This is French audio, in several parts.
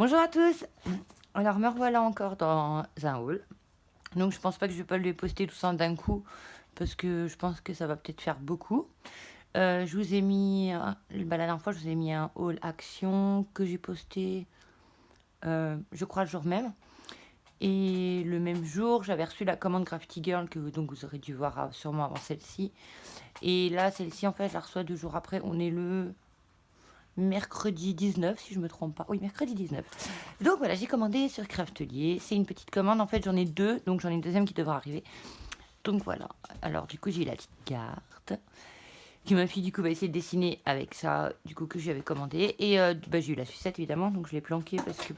Bonjour à tous. Alors me revoilà encore dans un haul. Donc je pense pas que je vais pas les poster tout ça d'un coup parce que je pense que ça va peut-être faire beaucoup. Je vous ai mis, la dernière fois je vous ai mis un haul action que j'ai posté, je crois le jour même. Et le même jour j'avais reçu la commande Graffiti Girl que donc vous aurez dû voir sûrement avant celle-ci. Et là celle-ci en fait je la reçois 2 jours après. On est le mercredi 19 si je me trompe pas. Oui, mercredi 19. Donc voilà, j'ai commandé sur Craftelier. C'est une petite commande, en fait j'en ai deux, donc j'en ai une deuxième qui devra arriver. Donc voilà, alors du coup j'ai la petite carte que ma fille du coup va essayer de dessiner avec ça du coup que j'avais commandé. Et j'ai eu la sucette évidemment, donc je l'ai planquée parce que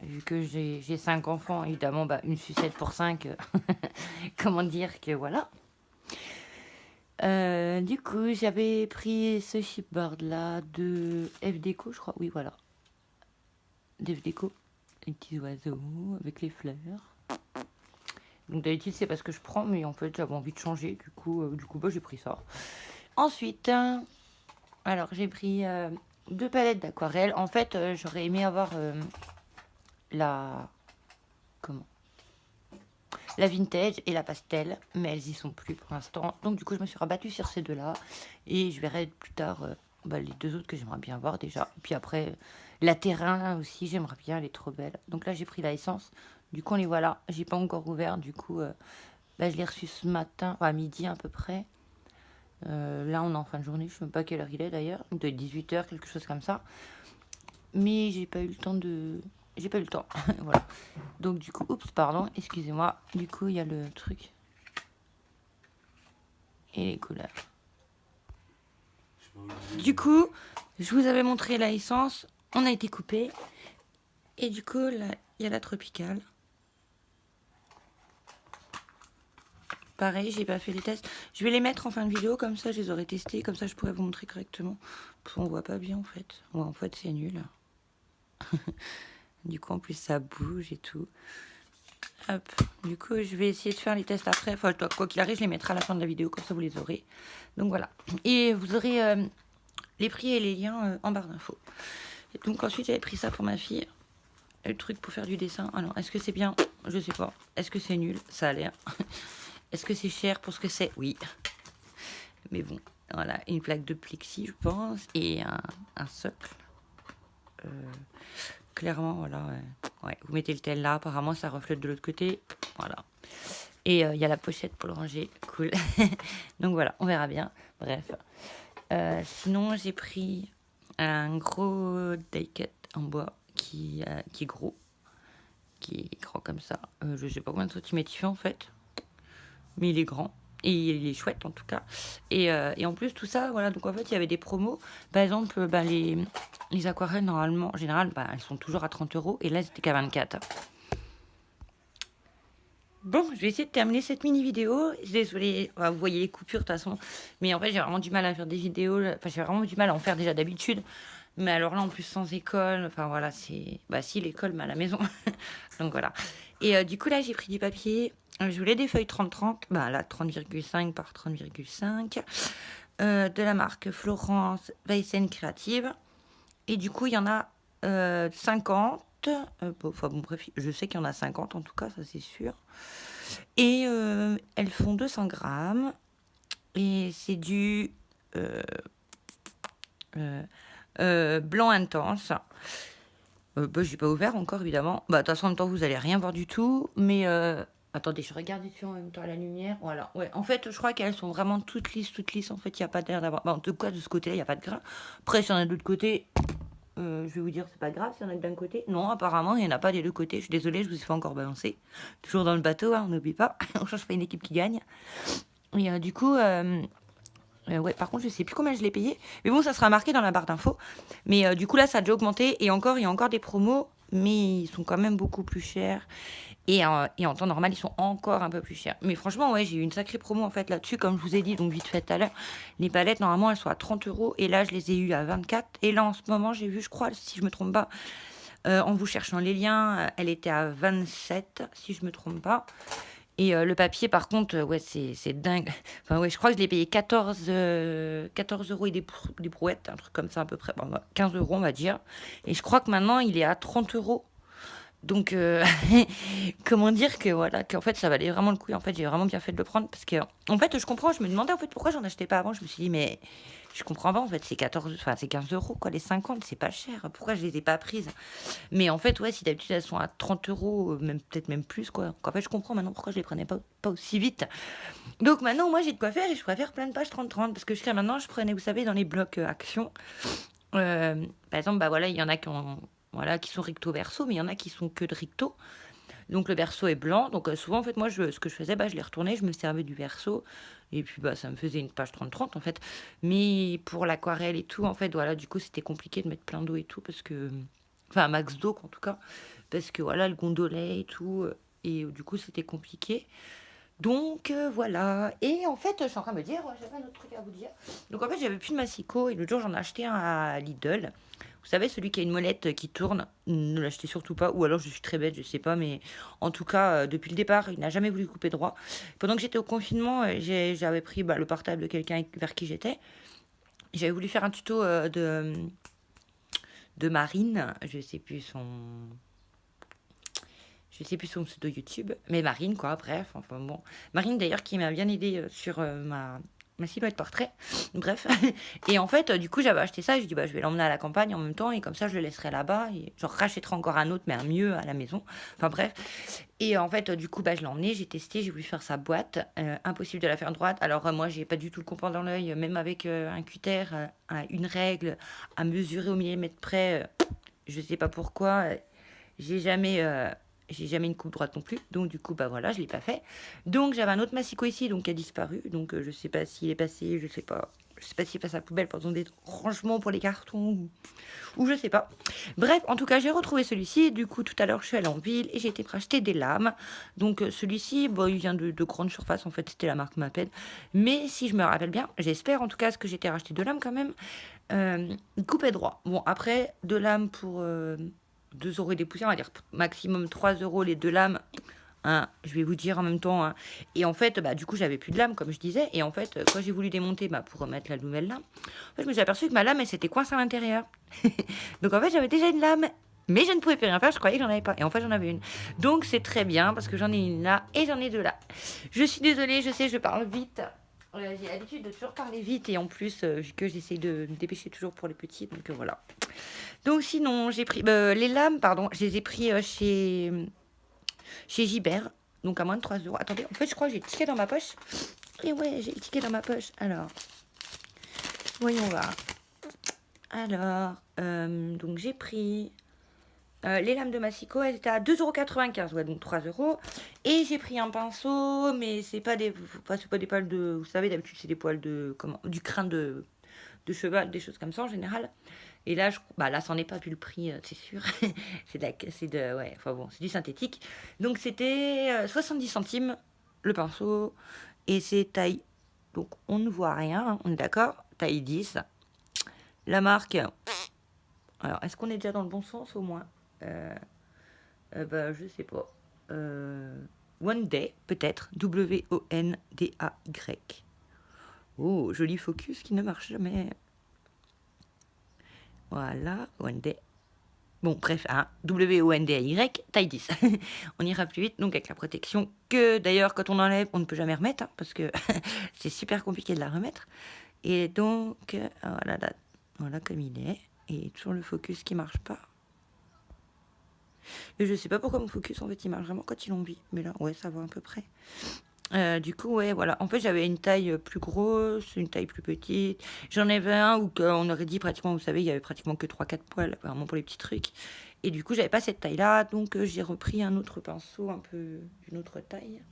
vu que j'ai 5 enfants, évidemment une sucette pour 5, comment dire que voilà. Du coup, j'avais pris ce chipboard là de FDeco, je crois. Oui, voilà. DFDeco. Les petits oiseaux avec les fleurs. Donc d'habitude, c'est parce que je prends, mais en fait, j'avais envie de changer. Du coup, j'ai pris ça. Ensuite, alors j'ai pris 2 palettes d'aquarelle. En fait, j'aurais aimé avoir la comment la vintage et la pastel, mais elles y sont plus pour l'instant. Donc du coup, je me suis rabattue sur ces deux-là et je verrai plus tard les deux autres que j'aimerais bien voir déjà. Puis après, la terrain aussi, j'aimerais bien, elle est trop belle. Donc là, j'ai pris la essence. Du coup, on les voilà. J'ai pas encore ouvert. Du coup, je l'ai reçu ce matin, enfin, à midi à peu près. Là, on est en fin de journée. Je sais même pas quelle heure il est d'ailleurs. Il doit être 18h, quelque chose comme ça. Mais j'ai pas eu le temps de... J'ai pas eu le temps. Voilà. Donc du coup, oups, pardon, excusez-moi. Du coup, il y a le truc. Et les couleurs. Du coup, je vous avais montré la essence. On a été coupé. Et du coup, là, il y a la tropicale. Pareil, j'ai pas fait les tests. Je vais les mettre en fin de vidéo, comme ça je les aurai testés, comme ça je pourrais vous montrer correctement. Parce qu'on voit pas bien en fait. Ouais, en fait c'est nul. Du coup en plus ça bouge et tout. Hop. Du coup je vais essayer de faire les tests après. Enfin quoi qu'il arrive je les mettrai à la fin de la vidéo, comme ça vous les aurez. Donc voilà. Et vous aurez les prix et les liens en barre d'infos. Donc ensuite j'avais pris ça pour ma fille. Le truc pour faire du dessin. Alors est-ce que c'est bien? Je sais pas. Est-ce que c'est nul? Ça a l'air. Est-ce que c'est cher pour ce que c'est? Oui. Mais bon, voilà, une plaque de plexi, je pense, et un socle. Clairement, voilà, ouais. Vous mettez le tel là, apparemment, ça reflète de l'autre côté. Voilà. Et il y a la pochette pour le ranger. Cool. Donc voilà, on verra bien. Bref. Sinon, j'ai pris un gros die-cut en bois qui est gros. Qui est grand comme ça. Je sais pas combien de centimètres il fait en fait. Mais il est grand. Et il est chouette en tout cas. Et en plus, tout ça, voilà. Donc en fait, il y avait des promos. Par exemple, les aquarelles, normalement, en général, elles sont toujours à 30 €. Et là, c'était qu'à 24. Bon, je vais essayer de terminer cette mini vidéo. Désolée, vous voyez les coupures de toute façon. Mais en fait, j'ai vraiment du mal à faire des vidéos. Enfin, j'ai vraiment du mal à en faire déjà d'habitude. Mais alors là, en plus, sans école. Enfin, voilà, c'est. Si, l'école, mais à la maison. Donc voilà. Et du coup, là, j'ai pris du papier. Je voulais des feuilles 30-30. Là, 30,5 par 30,5. De la marque Florence Weissen Créative. Et du coup, il y en a 50. Enfin bon, bref, je sais qu'il y en a 50 en tout cas, ça c'est sûr. Et elles font 200 grammes. Et c'est du blanc intense. J'ai pas ouvert encore évidemment. De toute façon en même temps vous allez rien voir du tout. Mais attendez, je regarde dessus en même temps à la lumière. Voilà. Ouais. En fait, je crois qu'elles sont vraiment toutes lisses. En fait, il n'y a pas d'air d'avoir. En tout cas, de ce côté-là, il n'y a pas de grain. Après, si y en a de l'autre côté, je vais vous dire, c'est pas grave. Si y en a que d'un côté, non, apparemment, il n'y en a pas des deux côtés. Je suis désolée, je vous ai fait encore balancer. Toujours dans le bateau, hein, on n'oublie pas. On change pas une équipe qui gagne. Et du coup. Ouais, par contre, je sais plus combien je l'ai payé. Mais bon, ça sera marqué dans la barre d'infos. Mais du coup, là, ça a déjà augmenté. Et encore, il y a encore des promos. Mais ils sont quand même beaucoup plus chers. Et en temps normal, ils sont encore un peu plus chers. Mais franchement, ouais, j'ai eu une sacrée promo en fait là-dessus. Comme je vous ai dit, donc vite fait tout à l'heure. Les palettes, normalement, elles sont à 30 €. Et là, je les ai eues à 24. Et là, en ce moment, j'ai vu, je crois, si je me trompe pas, en vous cherchant les liens, elle était à 27, si je me trompe pas. Et le papier, par contre, ouais, c'est dingue. Enfin, ouais, je crois que je l'ai payé 14 euros et des brouettes, un truc comme ça à peu près. Bon, 15 euros, on va dire. Et je crois que maintenant, il est à 30 euros. Donc, comment dire que voilà, qu'en fait, ça valait vraiment le coup. Et en fait, j'ai vraiment bien fait de le prendre parce que, en fait, je comprends. Je me demandais en fait pourquoi j'en achetais pas avant. Je me suis dit, mais je comprends pas. En fait, c'est 14, enfin, c'est 15 euros quoi. Les 50, c'est pas cher. Pourquoi je les ai pas prises? Mais en fait, ouais, si d'habitude elles sont à 30 euros, même peut-être même plus quoi. Donc, en fait, je comprends maintenant pourquoi je les prenais pas aussi vite. Donc maintenant, moi, j'ai de quoi faire et je préfère plein de pages 30-30 parce que jusqu'à maintenant, je prenais, vous savez, dans les blocs actions. Par exemple, bah voilà, il y en a voilà, qui sont recto verso, mais il y en a qui sont que de recto. Donc le verso est blanc. Donc souvent, en fait, moi, ce que je faisais, bah, je les retournais, je me servais du verso. Et puis, bah, ça me faisait une page 30-30, en fait. Mais pour l'aquarelle et tout, en fait, voilà, du coup, c'était compliqué de mettre plein d'eau et tout, parce que... Enfin, un max d'eau, en tout cas. Parce que, voilà, le gondolait et tout. Et du coup, c'était compliqué. Donc, voilà. Et en fait, je suis en train de me dire, ouais, j'avais un autre truc à vous dire. Donc, en fait, j'avais plus de massicot. Et l'autre jour, j'en ai acheté un à Lidl. Vous savez, celui qui a une molette qui tourne, ne l'achetez surtout pas. Ou alors je suis très bête, je sais pas. Mais en tout cas, depuis le départ, il n'a jamais voulu couper droit. Pendant que j'étais au confinement, j'avais pris bah, le portable de quelqu'un vers qui j'étais. J'avais voulu faire un tuto de Marine. Je sais plus son pseudo YouTube. Mais Marine, quoi, bref. Enfin bon. Marine, d'ailleurs, qui m'a bien aidé sur ma silhouette portrait. Bref. Et en fait, du coup, j'avais acheté ça. Je dis, bah, je vais l'emmener à la campagne en même temps. Et comme ça, je le laisserai là-bas. Et genre, rachèterai encore un autre, mais un mieux à la maison. Enfin, bref. Et en fait, du coup, bah, je l'ai emmené. J'ai testé. J'ai voulu faire sa boîte. Impossible de la faire droite. Alors, moi, j'ai pas du tout le compas dans l'œil. Même avec un cutter, une règle, à mesurer au millimètre près. Je sais pas pourquoi. J'ai jamais. J'ai jamais une coupe droite non plus, donc du coup bah voilà, je l'ai pas fait. Donc j'avais un autre massicot ici, donc qui a disparu, donc je sais pas s'il est passé, je sais pas s'il passe à la poubelle pendant des rangements pour les cartons ou je sais pas. Bref, en tout cas j'ai retrouvé celui-ci. Du coup tout à l'heure je suis allée en ville et j'ai été racheter des lames. Donc celui-ci, bon il vient de grande surface en fait, c'était la marque Maped. Mais si je me rappelle bien, j'espère en tout cas que j'étais racheté deux lames quand même. Il coupait droit. Bon après deux lames pour 2 euros et des poussières, on va dire maximum 3 euros les deux lames. Hein, je vais vous dire en même temps. Hein. Et en fait, bah, du coup, j'avais plus de lame, comme je disais. Et en fait, quand j'ai voulu démonter bah, pour remettre la nouvelle lame, en fait, je me suis aperçue que ma lame, elle s'était coincée à l'intérieur. Donc en fait, j'avais déjà une lame. Mais je ne pouvais plus rien faire, je croyais que j'en avais pas. Et en fait, j'en avais une. Donc c'est très bien, parce que j'en ai une là et j'en ai deux là. Je suis désolée, je sais, je parle vite. J'ai l'habitude de toujours parler vite. Et en plus, vu que j'essaie de me dépêcher toujours pour les petits, donc voilà. Donc sinon, j'ai pris les lames, pardon, je les ai pris chez Gibert, donc à moins de 3 euros. Attendez, en fait, je crois que j'ai le ticket dans ma poche. Et ouais, j'ai le ticket dans ma poche. Alors, voyons voir. Alors, donc j'ai pris les lames de Massico, elles étaient à 2,95 €, ouais, donc 3 euros. Et j'ai pris un pinceau, mais c'est pas c'est pas des poils de, vous savez, d'habitude c'est des poils de, du crin de cheval, des choses comme ça en général. Et là, bah là, c'en est pas vu le prix, c'est sûr. Ouais, enfin bon, c'est du synthétique. Donc c'était 70 centimes le pinceau et c'est taille. Donc on ne voit rien, hein, on est d'accord. Taille 10. La marque. Alors, est-ce qu'on est déjà dans le bon sens au moins bah, je sais pas. One Day, peut-être. Wonday. Oh, joli focus qui ne marche jamais. Voilà, One Day. Bon, bref, hein, Wonday, taille 10. On ira plus vite, donc avec la protection que d'ailleurs, quand on enlève, on ne peut jamais remettre, hein, parce que c'est super compliqué de la remettre. Et donc, voilà comme il est. Et toujours le focus qui marche pas. Et je sais pas pourquoi mon focus, en fait, il marche vraiment quand il envie. Mais là, ouais, ça va à peu près. Du coup, ouais, voilà. En fait, j'avais une taille plus grosse, une taille plus petite. J'en avais un où on aurait dit pratiquement, vous savez, il y avait pratiquement que 3-4 poils, vraiment pour les petits trucs. Et du coup, j'avais pas cette taille-là, donc j'ai repris un autre pinceau un peu d'une autre taille.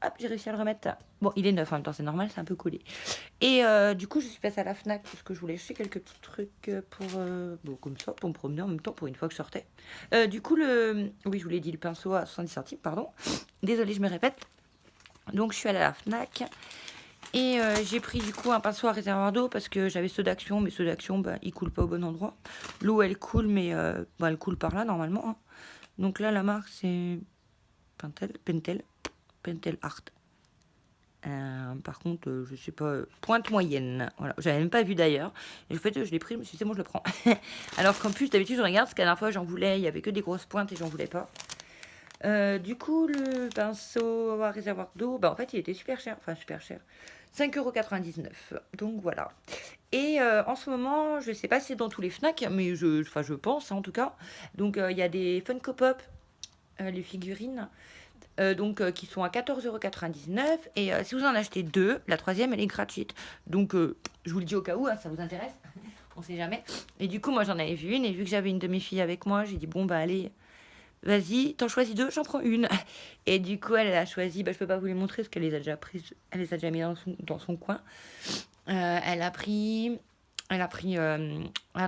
Hop, j'ai réussi à le remettre. Bon, il est neuf en même temps, c'est normal, c'est un peu collé. Et du coup, je suis passée à la Fnac parce que je voulais acheter quelques petits trucs pour, bon, comme ça, pour me promener en même temps, pour une fois que je sortais. Du coup, oui, je vous l'ai dit, le pinceau à 70 centimes, pardon. Désolée, je me répète. Donc je suis allée à la Fnac et j'ai pris du coup un pinceau à réservoir d'eau parce que j'avais ceux d'Action, mais ceux d'Action, bah, ils coulent pas au bon endroit. L'eau elle coule, mais elle coule par là normalement. Hein. Donc là la marque c'est Pentel, Pentel Art. Par contre, je sais pas, pointe moyenne. Voilà, j'avais même pas vu d'ailleurs. Et en fait, je l'ai pris, je me suis dit, c'est bon, je le prends. Alors qu'en plus, d'habitude, je regarde, parce qu'à la dernière fois, j'en voulais, il y avait que des grosses pointes et j'en voulais pas. Du coup, le pinceau à réservoir d'eau, bah en fait, il était super cher. Enfin, super cher. 5,99 €. Donc voilà. Et en ce moment, je sais pas si c'est dans tous les Fnac, mais je pense en tout cas. Donc il y a des Funko Pop, les figurines. Qui sont à 14,99 € et si vous en achetez deux, la troisième elle est gratuite. Donc je vous le dis au cas où, hein, ça vous intéresse, on sait jamais. Et du coup moi j'en avais vu une et vu que j'avais une de mes filles avec moi, j'ai dit bon bah allez, vas-y, t'en choisis deux, j'en prends une. Et du coup elle a choisi, bah je peux pas vous les montrer parce qu'elle les a déjà prises, elle les a déjà mis dans son coin. Elle a pris un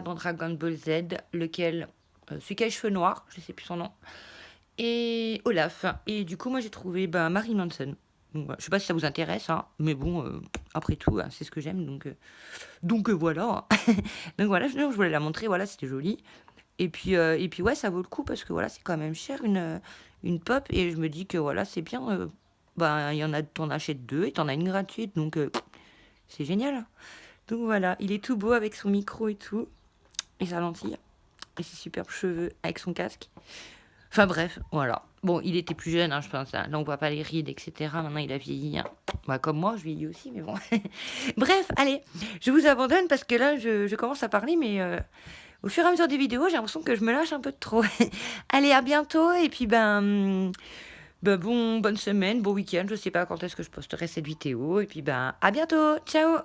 dans Dragon Ball Z, lequel, celui qui a les cheveux noirs, je sais plus son nom. Et Olaf. Et du coup, moi, j'ai trouvé Marilyn Manson. Donc, voilà. Je sais pas si ça vous intéresse, hein, mais bon, après tout, c'est ce que j'aime, donc voilà. Donc voilà, je voulais la montrer, voilà, c'était joli. Et puis ouais, ça vaut le coup parce que voilà, c'est quand même cher une pop, et je me dis que voilà, c'est bien. Il y en a, t'en achètes deux et t'en as une gratuite, donc c'est génial. Donc voilà, il est tout beau avec son micro et tout, et sa lentille, et ses superbes cheveux avec son casque. Enfin bref, voilà. Bon, il était plus jeune, hein, je pense. Hein. Là, on voit pas les rides, etc. Maintenant, il a vieilli. Hein. Bah, comme moi, je vieillis aussi, mais bon. Bref, allez, je vous abandonne parce que là, je commence à parler, mais au fur et à mesure des vidéos, j'ai l'impression que je me lâche un peu de trop. Allez, à bientôt, et puis bonne semaine, bon week-end. Je sais pas quand est-ce que je posterai cette vidéo, et puis à bientôt. Ciao!